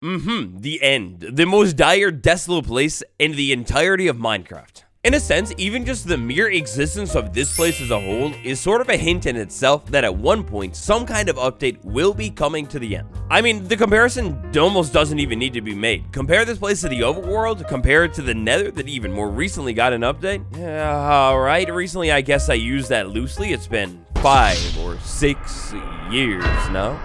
The end. The most dire, desolate place in the entirety of Minecraft. In a sense, even just the mere existence of this place as a whole is sort of a hint in itself that at one point, some kind of update will be coming to the end. I mean, the comparison almost doesn't even need to be made. Compare this place to the overworld, compare it to the nether that even more recently got an update. Alright, recently I guess I used that loosely. It's been 5 or 6 years now.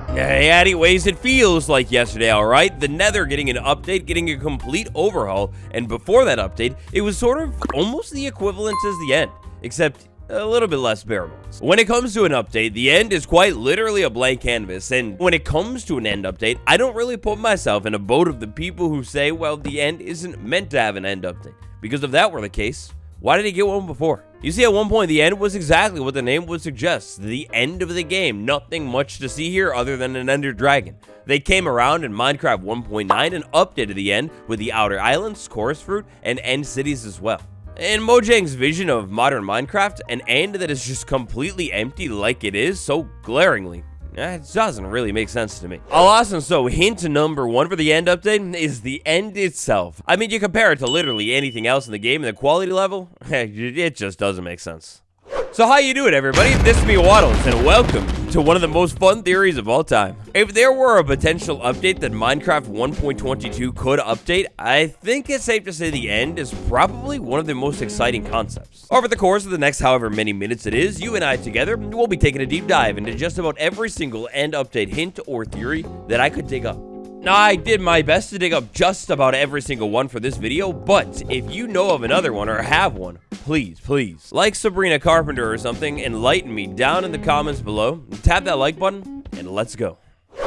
Anyways, it feels like yesterday, alright? The nether getting an update, getting a complete overhaul, and before that update, it was sort of almost the equivalent as the end, except a little bit less bearable. When it comes to an update, the end is quite literally a blank canvas, and when it comes to an end update, I don't really put myself in a boat of the people who say, well, the end isn't meant to have an end update, because if that were the case, why did he get one before? You see, at one point, the end was exactly what the name would suggest, the end of the game. Nothing much to see here other than an ender dragon. They came around in Minecraft 1.9 and updated the end with the outer islands, chorus fruit, and end cities as well. In Mojang's vision of modern Minecraft, an end that is just completely empty like it is so glaringly, it doesn't really make sense to me. Awesome, so hint number 1 for the end update is the end itself. I mean, you compare it to literally anything else in the game and the quality level, it just doesn't make sense. So how you doing, everybody? This is me, Waddles, and welcome to one of the most fun theories of all time. If there were a potential update that Minecraft 1.22 could update, I think it's safe to say the end is probably one of the most exciting concepts. Over the course of the next however many minutes it is, you and I together will be taking a deep dive into just about every single end update hint or theory that I could dig up. Now, I did my best to dig up just about every single one for this video, but if you know of another one or have one, please, like Sabrina Carpenter or something, enlighten me down in the comments below, tap that like button, and let's go.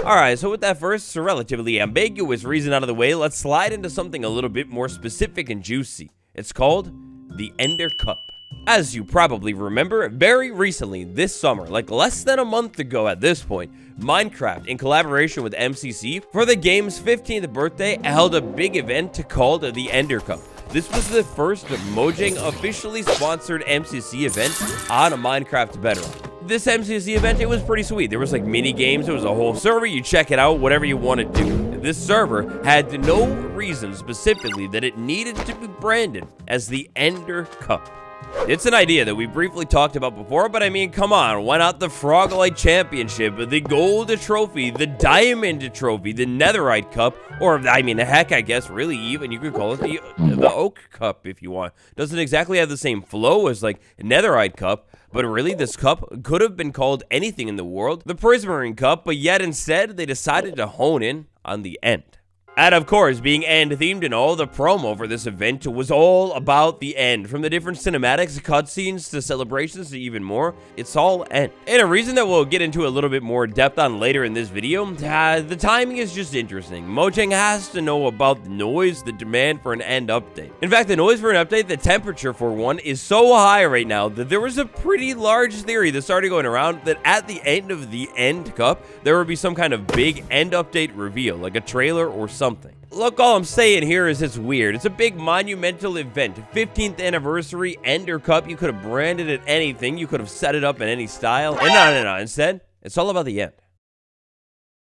Alright, so with that first relatively ambiguous reason out of the way, let's slide into something a little bit more specific and juicy. It's called the Ender Cup. As you probably remember, very recently this summer, like less than a month ago at this point, Minecraft, in collaboration with MCC, for the game's 15th birthday, held a big event called the Ender Cup. This was the first Mojang officially sponsored MCC event on a Minecraft Bedrock. This MCC event, it was pretty sweet. There was like mini games, it was a whole server, you check it out, whatever you want to do. This server had no reason specifically that it needed to be branded as the Ender Cup. It's an idea that we briefly talked about before, but I mean, come on, why not the Froglight Championship, the Gold Trophy, the Diamond Trophy, the Netherite Cup, or, I mean, heck, I guess, really even, you could call it the Oak Cup if you want. Doesn't exactly have the same flow as, like, Netherite Cup, but really, this cup could have been called anything in the world, the Prismarine Cup, but yet instead, they decided to hone in on the end. And of course, being end-themed and all, the promo for this event was all about the end. From the different cinematics, cutscenes, to celebrations, to even more, it's all end. And a reason that we'll get into a little bit more depth on later in this video, the timing is just interesting. Mojang has to know about the noise, the demand for an end update. In fact, the noise for an update, the temperature for one, is so high right now that there was a pretty large theory that started going around that at the end of the End Cup, there would be some kind of big end update reveal, like a trailer or something. Look, all I'm saying here is it's weird. It's a big monumental event. 15th anniversary Ender Cup. You could have branded it anything. You could have set it up in any style. And no. Instead, it's all about the end.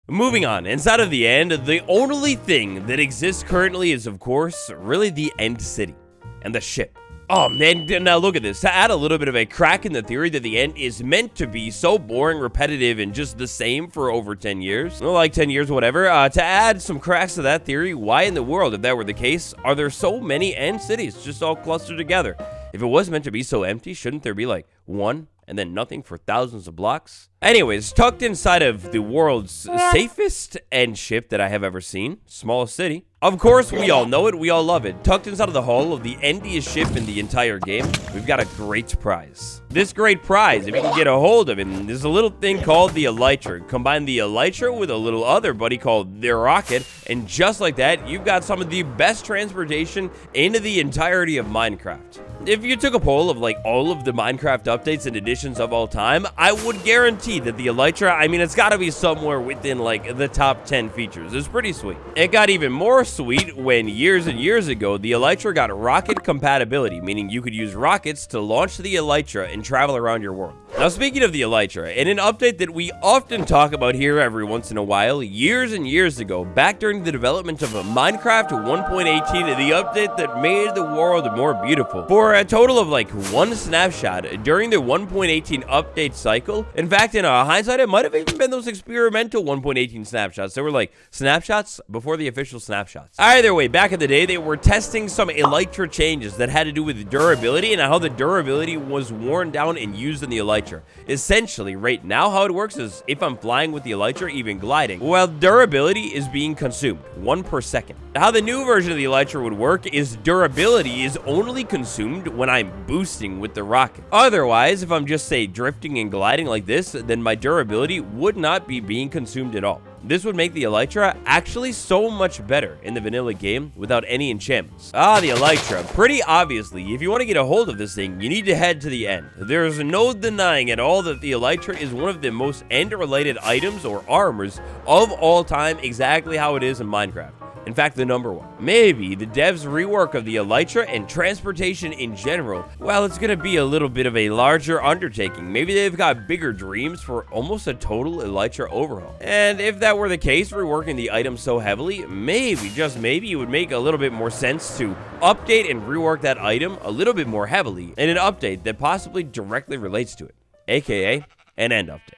Moving on, inside of the end, the only thing that exists currently is, of course, really the End City and the ship. Oh man, now look at this. To add a little bit of a crack in the theory that the end is meant to be so boring, repetitive, and just the same for over 10 years, well, like 10 years, whatever, to add some cracks to that theory, why in the world, if that were the case, are there so many end cities just all clustered together? If it was meant to be so empty, shouldn't there be like one and then nothing for thousands of blocks? Anyways, tucked inside of the world's safest end ship that I have ever seen, smallest city. Of course, we all know it, we all love it. Tucked inside of the hull of the endiest ship in the entire game, we've got a great prize. This great prize, if you can get a hold of it, is a little thing called the Elytra. Combine the Elytra with a little other buddy called the Rocket, and just like that, you've got some of the best transportation into the entirety of Minecraft. if you took a poll of like all of the Minecraft updates and additions of all time, I would guarantee that the Elytra, I mean, it's got to be somewhere within like the top 10 features. It's pretty sweet. It got even more sweet when years and years ago, the Elytra got rocket compatibility, meaning you could use rockets to launch the Elytra and travel around your world. Now, speaking of the Elytra, in an update that we often talk about here every once in a while, years and years ago, back during the development of Minecraft 1.18, the update that made the world more beautiful, for a total of like one snapshot during the 1.18 update cycle. In fact, in hindsight, it might have even been those experimental 1.18 snapshots. They were like snapshots before the official snapshots. Either way, back in the day, they were testing some Elytra changes that had to do with durability and how the durability was worn down and used in the Elytra. Essentially, right now, how it works is if I'm flying with the Elytra, even gliding, well, durability is being consumed 1 per second. How the new version of the Elytra would work is durability is only consumed when I'm boosting with the rocket. Otherwise, if I'm just, say, drifting and gliding like this, then my durability would not be being consumed at all. This would make the Elytra actually so much better in the vanilla game without any enchantments. The Elytra. Pretty obviously, if you want to get a hold of this thing, you need to head to the end. There's no denying at all that the Elytra is one of the most end-related items or armors of all time, exactly how it is in Minecraft. In fact, the number one. Maybe the devs' rework of the Elytra and transportation in general, well, it's gonna be a little bit of a larger undertaking. Maybe they've got bigger dreams for almost a total Elytra overhaul. And if that were the case, reworking the item so heavily, maybe, just maybe, it would make a little bit more sense to update and rework that item a little bit more heavily in an update that possibly directly relates to it, aka an end update.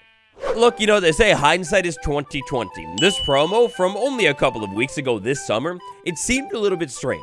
Look, you know, they say hindsight is 20/20. This promo from only a couple of weeks ago this summer, it seemed a little bit strange.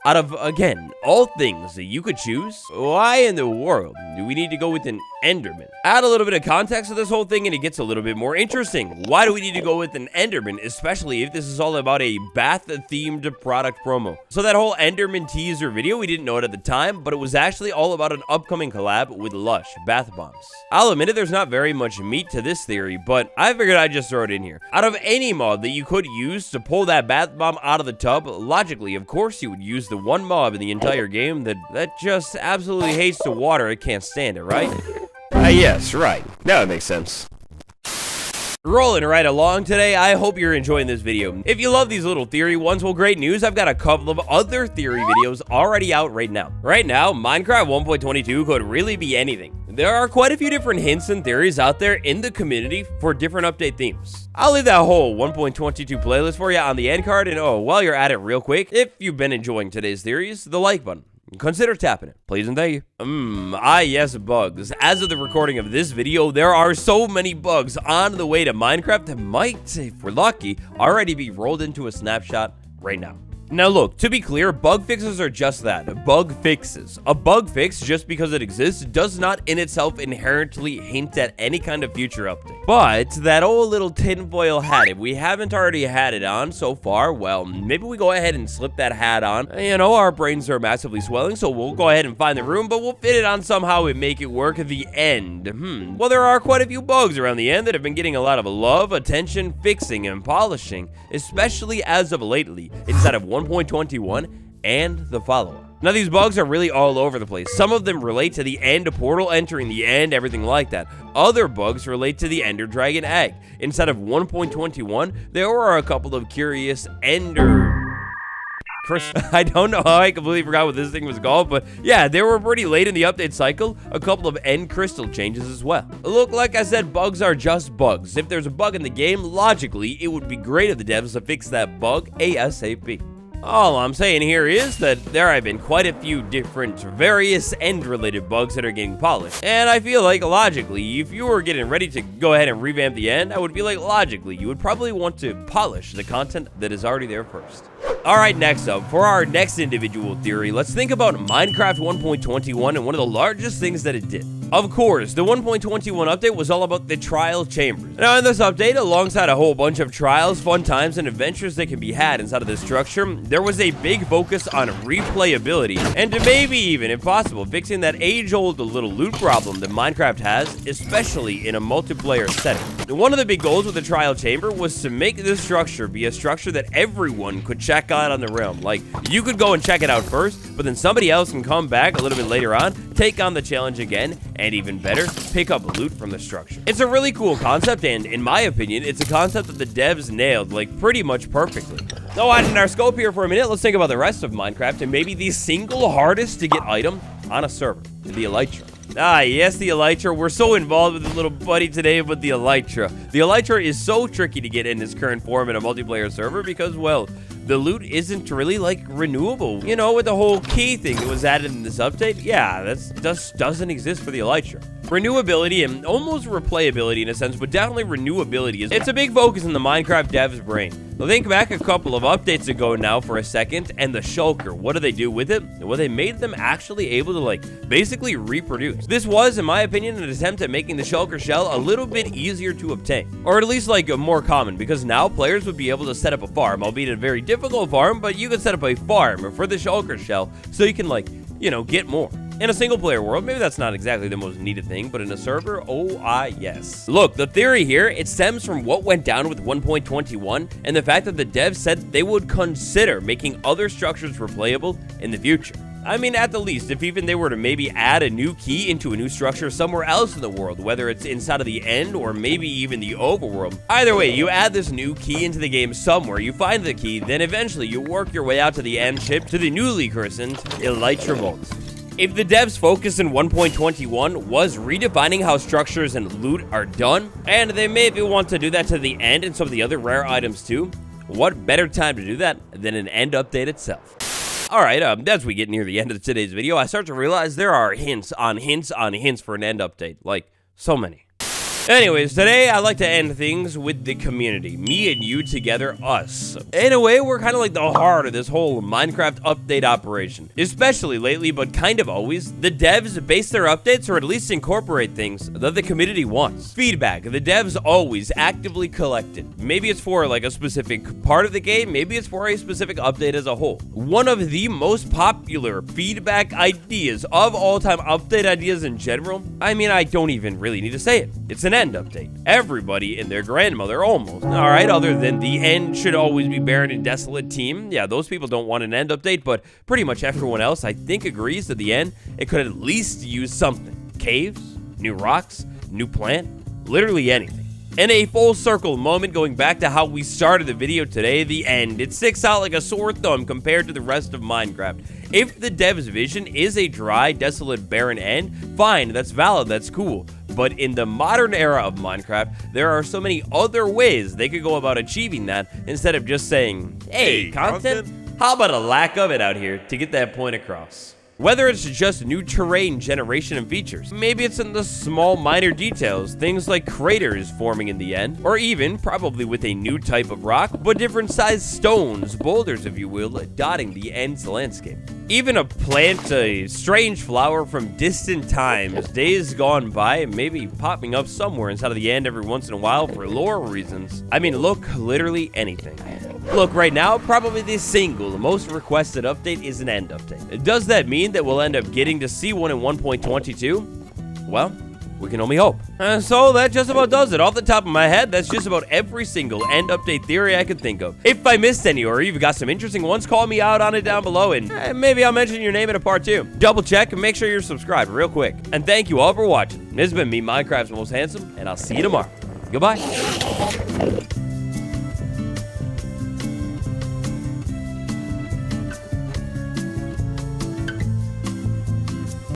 Out of, again, all things that you could choose, why in the world do we need to go with an Enderman? Add a little bit of context to this whole thing and it gets a little bit more interesting. Why do we need to go with an Enderman, especially if this is all about a bath-themed product promo? So that whole Enderman teaser video, we didn't know it at the time, but it was actually all about an upcoming collab with Lush, bath bombs. I'll admit it, there's not very much meat to this theory, but I figured I'd just throw it in here. Out of any mod that you could use to pull that bath bomb out of the tub, logically, of course, you would use the one mob in the entire game that just absolutely hates the water. It can't stand it, right? Yes, right. Now it makes sense. Rolling right along today, I hope you're enjoying this video. If you love these little theory ones, well, great news, I've got a couple of other theory videos already out right now. Right now, Minecraft 1.22 could really be anything. There are quite a few different hints and theories out there in the community for different update themes. I'll leave that whole 1.22 playlist for you on the end card, and oh, while you're at it real quick, if you've been enjoying today's theories, the like button. Consider tapping it, please and thank you. Yes, bugs. As of the recording of this video, there are so many bugs on the way to Minecraft that might, if we're lucky, already be rolled into a snapshot right now. Now look, to be clear, bug fixes are just that, bug fixes. A bug fix, just because it exists, does not in itself inherently hint at any kind of future update. But that old little tinfoil hat, if we haven't already had it on so far, well, maybe we go ahead and slip that hat on. You know, our brains are massively swelling, so we'll go ahead and find the room, but we'll fit it on somehow and make it work at the end. Well, there are quite a few bugs around the end that have been getting a lot of love, attention, fixing, and polishing, especially as of lately, inside of 1.21 and the follow-up. Now, these bugs are really all over the place. Some of them relate to the end portal, entering the end, everything like that. Other bugs relate to the Ender Dragon egg. Inside of 1.21, there were a couple of curious I don't know how I completely forgot what this thing was called, but yeah, they were pretty late in the update cycle. A couple of end crystal changes as well. Look, like I said, bugs are just bugs. If there's a bug in the game, logically, it would be great of the devs to fix that bug ASAP. All I'm saying here is that there have been quite a few different various end-related bugs that are getting polished. And I feel like, logically, if you were getting ready to go ahead and revamp the end, I would feel like, logically, you would probably want to polish the content that is already there first. Alright, next up, for our next individual theory, let's think about Minecraft 1.21 and one of the largest things that it did. Of course, the 1.21 update was all about the trial chambers. Now in this update, alongside a whole bunch of trials, fun times, and adventures that can be had inside of this structure, there was a big focus on replayability, and maybe even, if possible, fixing that age-old little loot problem that Minecraft has, especially in a multiplayer setting. One of the big goals with the trial chamber was to make this structure be a structure that everyone could check out on the realm. Like, you could go and check it out first, but then somebody else can come back a little bit later on, take on the challenge again, and even better, pick up loot from the structure. It's a really cool concept, and in my opinion, it's a concept that the devs nailed, like, pretty much perfectly. Now, widening our scope here for a minute, let's think about the rest of Minecraft and maybe the single hardest to get item on a server, the Elytra. Ah, yes, the Elytra. We're so involved with the little buddy today, but the Elytra. The Elytra is so tricky to get in its current form in a multiplayer server because, well, the loot isn't really, like, renewable. You know, with the whole key thing that was added in this update, yeah, that just doesn't exist for the Elytra. Renewability and almost replayability in a sense, but definitely renewability it's a big focus in the Minecraft devs' brain. Now think back a couple of updates ago now for a second, and the shulker, what do they do with it? Well, they made them actually able to, like, basically reproduce. This was, in my opinion, an attempt at making the shulker shell a little bit easier to obtain, or at least, like, more common, because now players would be able to set up a farm, albeit a very difficult farm, but you could set up a farm for the shulker shell so you can, like, you know, get more. In a single-player world, maybe that's not exactly the most needed thing, but in a server, oh, yes. Look, the theory here, it stems from what went down with 1.21 and the fact that the devs said they would consider making other structures replayable in the future. I mean, at the least, if even they were to maybe add a new key into a new structure somewhere else in the world, whether it's inside of the end or maybe even the overworld. Either way, you add this new key into the game somewhere, you find the key, then eventually you work your way out to the end ship to the newly christened Elytra Vault. If the devs' focus in 1.21 was redefining how structures and loot are done, and they maybe want to do that to the end and some of the other rare items too, what better time to do that than an end update itself? Alright, as we get near the end of today's video, I start to realize there are hints on hints on hints for an end update. Like, so many. Anyways, today I like to end things with the community. Me and you together, us. In a way, we're kind of like the heart of this whole Minecraft update operation. Especially lately, but kind of always, the devs base their updates or at least incorporate things that the community wants. Feedback, the devs always actively collect it. Maybe it's for like a specific part of the game, maybe it's for a specific update as a whole. One of the most popular feedback ideas of all time, update ideas in general, I mean, I don't even really need to say it. It's an end update. Everybody and their grandmother almost. Alright, other than the end should always be barren and desolate team. Yeah, those people don't want an end update, but pretty much everyone else I think agrees that the end, it could at least use something. Caves, new rocks, new plant, literally anything. In a full circle moment, going back to how we started the video today, the end. It sticks out like a sore thumb compared to the rest of Minecraft. If the dev's vision is a dry, desolate, barren end, fine, that's valid, that's cool. But in the modern era of Minecraft, there are so many other ways they could go about achieving that instead of just saying, hey, content? How about a lack of it out here to get that point across? Whether it's just new terrain generation and features, maybe it's in the small minor details, things like craters forming in the end, or even, probably with a new type of rock, but different sized stones, boulders if you will, dotting the end's landscape. Even a plant, a strange flower from distant times, days gone by, maybe popping up somewhere inside of the end every once in a while for lore reasons. I mean, look, literally anything. Look, right now, probably the single most requested update is an end update. Does that mean that we'll end up getting to see one in 1.22? Well, we can only hope. So that just about does it. Off the top of my head, that's just about every single end update theory I could think of. If I missed any or you've got some interesting ones, call me out on it down below and maybe I'll mention your name in a part 2. Double check and make sure you're subscribed real quick. And thank you all for watching. This has been me, Minecraft's Most Handsome, and I'll see you tomorrow. Goodbye.